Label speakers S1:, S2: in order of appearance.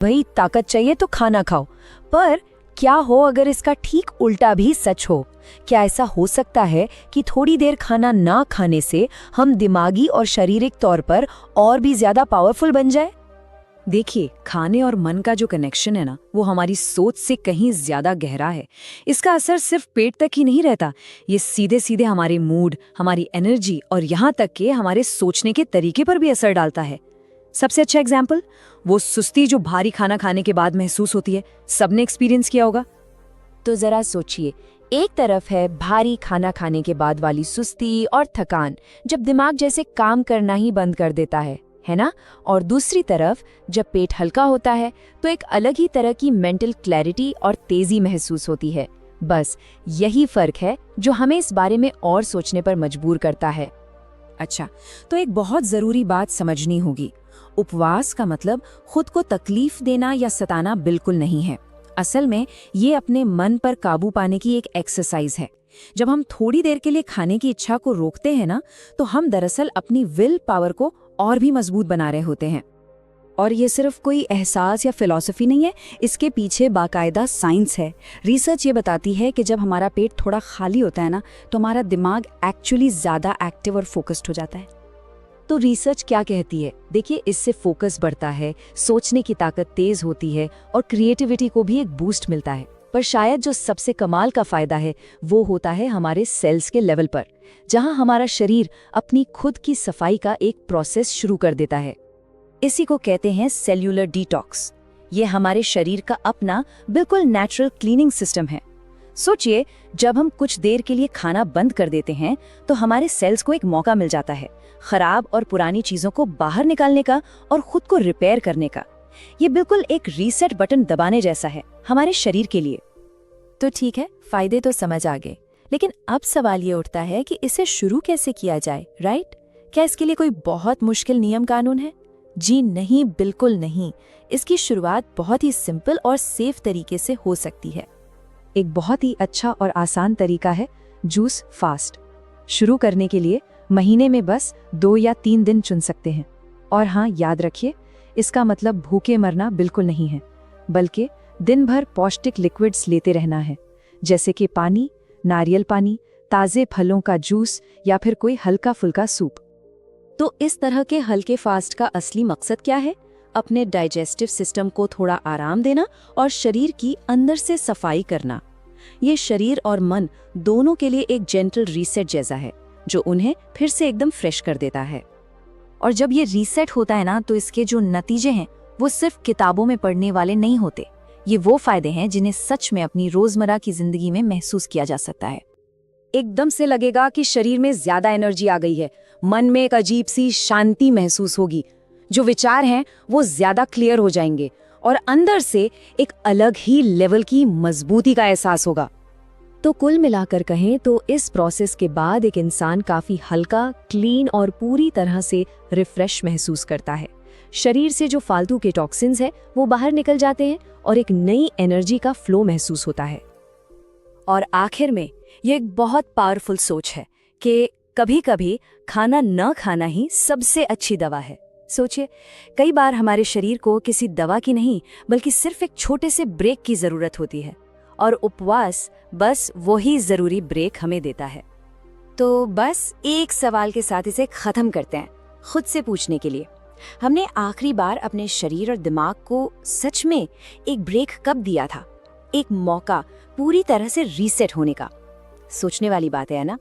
S1: भाई ताकत चाहिए तो खाना खाओ, पर क्या हो अगर इसका ठीक उल्टा भी सच हो? क्या ऐसा हो सकता है कि थोड़ी देर खाना ना खाने से हम दिमागी और शारीरिक तौर पर और भी ज्यादा पावरफुल बन जाए? देखिए, खाने और मन का जो कनेक्शन है ना, वो हमारी सोच से कहीं ज्यादा गहरा है। इसका असर सिर्फ पेट तक ही नहीं रहता, ये सीधे सीधे हमारे मूड, हमारी एनर्जी और यहाँ तक कि हमारे सोचने के तरीके पर भी असर डालता है। सबसे अच्छा एग्जाम्पल, वो सुस्ती जो भारी खाना खाने के बाद महसूस होती है, सबने एक्सपीरियंस किया होगा। तो जरा सोचिए, एक तरफ है भारी खाना खाने के बाद वाली सुस्ती और थकान, जब दिमाग जैसे काम करना ही बंद कर देता है ना? और दूसरी तरफ जब पेट हल्का होता है तो एक अलग ही तरह की मेंटल क्लैरिटी और तेजी महसूस होती है। बस यही फर्क है जो हमें इस बारे में और सोचने पर मजबूर करता है।
S2: अच्छा, तो एक बहुत जरूरी बात समझनी होगी। उपवास का मतलब खुद को तकलीफ देना या सताना बिल्कुल नहीं है। असल में ये अपने मन पर काबू पाने की एक एक्सरसाइज है। जब हम थोड़ी देर के लिए खाने की इच्छा को रोकते हैं ना, तो हम दरअसल अपनी विल पावर को और भी मजबूत बना रहे होते हैं। और ये सिर्फ कोई एहसास या फिलॉसफी नहीं है, इसके पीछे बाकायदा साइंस है। रिसर्च ये बताती है कि जब हमारा पेट थोड़ा खाली होता है ना, तो हमारा दिमाग एक्चुअली ज़्यादा एक्टिव और फोकस्ड हो जाता है।
S1: तो रिसर्च क्या कहती है? देखिए, इससे फोकस बढ़ता है, सोचने की ताकत तेज होती है और क्रिएटिविटी को भी एक बूस्ट मिलता है। पर शायद जो सबसे कमाल का फायदा है वो होता है हमारे सेल्स के लेवल पर, जहां हमारा शरीर अपनी खुद की सफाई का एक प्रोसेस शुरू कर देता है। इसी को कहते हैं सेल्यूलर डिटॉक्स। ये हमारे शरीर का अपना बिल्कुल नेचुरल क्लीनिंग सिस्टम है। सोचिए, जब हम कुछ देर के लिए खाना बंद कर देते हैं तो हमारे सेल्स को एक मौका मिल जाता है खराब और पुरानी चीजों को बाहर निकालने का और खुद को रिपेयर करने का। ये बिल्कुल एक रीसेट बटन दबाने जैसा है हमारे शरीर के लिए।
S2: तो ठीक है, फायदे तो समझ आ गए, लेकिन अब सवाल ये उठता है कि इसे शुरू कैसे किया जाए, राइट? क्या इसके लिए कोई बहुत मुश्किल नियम कानून है? जी नहीं, बिल्कुल नहीं। इसकी शुरुआत बहुत ही सिंपल और सेफ तरीके से हो सकती है।
S1: एक बहुत ही अच्छा और आसान तरीका है जूस फास्ट। शुरू करने के लिए महीने में बस 2 या 3 दिन चुन सकते हैं। और हाँ, याद रखिए, इसका मतलब भूखे मरना बिल्कुल नहीं है, बल्कि दिन भर पौष्टिक लिक्विड्स लेते रहना है, जैसे कि पानी, नारियल पानी, ताज़े फलों का जूस या फिर कोई हल्का फुल्का सूप।
S2: तो इस तरह के हल्के फास्ट का असली मकसद क्या है? अपने डाइजेस्टिव सिस्टम को थोड़ा आराम देना और शरीर की अंदर से सफाई करना। ये शरीर और मन दोनों के लिए एक जेंटल रीसेट जैसा है, जो उन्हें फिर से एकदम फ्रेश कर देता है। और जब ये रीसेट होता है ना, तो इसके जो नतीजे हैं वो सिर्फ किताबों में पढ़ने वाले नहीं होते। ये वो फायदे हैं जिन्हें सच में अपनी रोजमर्रा की जिंदगी में महसूस किया जा सकता है।
S1: एकदम से लगेगा कि शरीर में ज्यादा एनर्जी आ गई है, मन में एक अजीब सी शांति महसूस होगी, जो विचार हैं वो ज्यादा क्लियर हो जाएंगे और अंदर से एक अलग ही लेवल की मजबूती का एहसास होगा। तो कुल मिलाकर कहें तो इस प्रोसेस के बाद एक इंसान काफी हल्का, क्लीन और पूरी तरह से रिफ्रेश महसूस करता है। शरीर से जो फालतू के टॉक्सिन्स है वो बाहर निकल जाते हैं और एक नई एनर्जी का फ्लो महसूस होता है।
S2: और आखिर में ये एक बहुत पावरफुल सोच है कि कभी-कभी खाना न खाना ही सबसे अच्छी दवा है। सोचिए, कई बार हमारे शरीर को किसी दवा की नहीं, बल्कि सिर्फ एक छोटे से ब्रेक की जरूरत होती है, और उपवास बस वही जरूरी ब्रेक हमें देता है। तो बस एक सवाल के साथ इसे खत्म करते हैं, खुद से पूछने के लिए, हमने आखिरी बार अपने शरीर और दिमाग को सच में एक ब्रेक कब दिया था? एक मौका पूरी तरह से रीसेट होने का। सोचने वाली बात है ना?